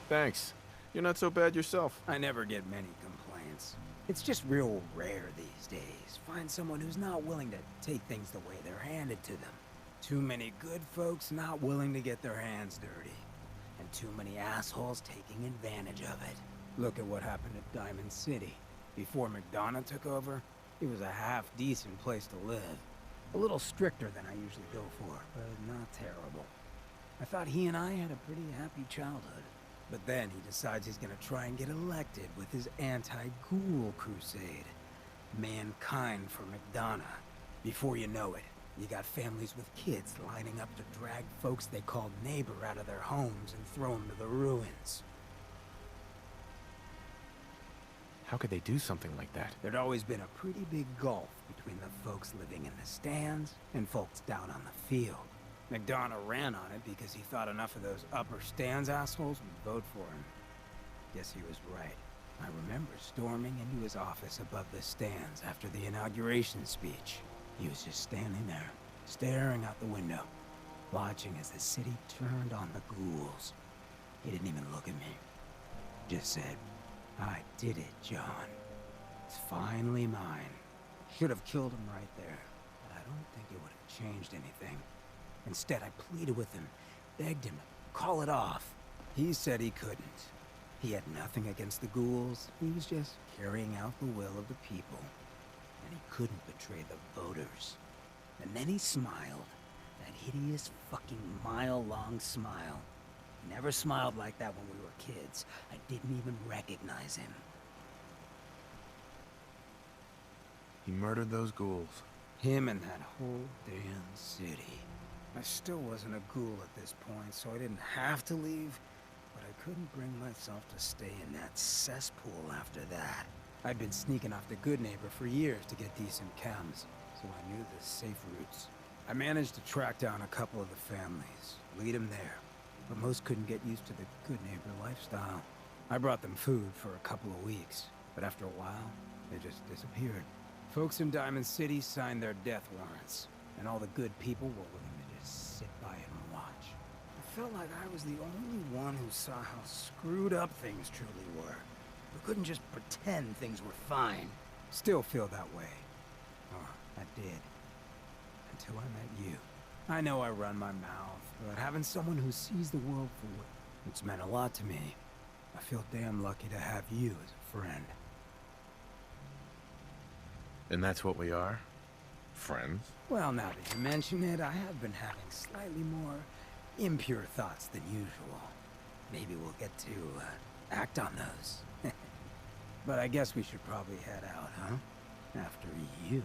Thanks. You're not so bad yourself. I never get many complaints. It's just real rare these days. Find someone who's not willing to take things the way they're handed to them. Too many good folks not willing to get their hands dirty. And too many assholes taking advantage of it. Look at what happened at Diamond City. Before McDonough took over, it was a half-decent place to live. A little stricter than I usually go for, but not terrible. I thought he and I had a pretty happy childhood. But then he decides he's gonna try and get elected with his anti-ghoul crusade. Mankind for McDonough. Before you know it, you got families with kids lining up to drag folks they called neighbor out of their homes and throw them to the ruins. How could they do something like that? There'd always been a pretty big gulf between the folks living in the stands and folks down on the field. McDonough ran on it because he thought enough of those upper stands assholes would vote for him. Guess he was right. I remember storming into his office above the stands after the inauguration speech. He was just standing there, staring out the window, watching as the city turned on the ghouls. He didn't even look at me. Just said, "I did it, John. It's finally mine." Should have killed him right there, but I don't think it would have changed anything. Instead, I pleaded with him, begged him to call it off. He said he couldn't. He had nothing against the ghouls. He was just carrying out the will of the people. And he couldn't betray the voters. And then he smiled. That hideous fucking mile-long smile. He never smiled like that when we were kids. I didn't even recognize him. He murdered those ghouls. Him and that whole damn city. I still wasn't a ghoul at this point, so I didn't have to leave, but I couldn't bring myself to stay in that cesspool after that. I'd been sneaking off the Good Neighbor for years to get decent chems, so I knew the safe routes. I managed to track down a couple of the families, lead them there, but most couldn't get used to the Good Neighbor lifestyle. I brought them food for a couple of weeks, but after a while, they just disappeared. Folks in Diamond City signed their death warrants, and all the good people were willing to just sit by and watch. I felt like I was the only one who saw how screwed up things truly were. We couldn't just pretend things were fine. Still feel that way. Or I did. Until I met you. I know I run my mouth, but having someone who sees the world for what it's meant a lot to me. I feel damn lucky to have you as a friend. And that's what we are? Friends? Well, now that you mention it, I have been having slightly more impure thoughts than usual. Maybe we'll get to act on those. But I guess we should probably head out, huh? After you.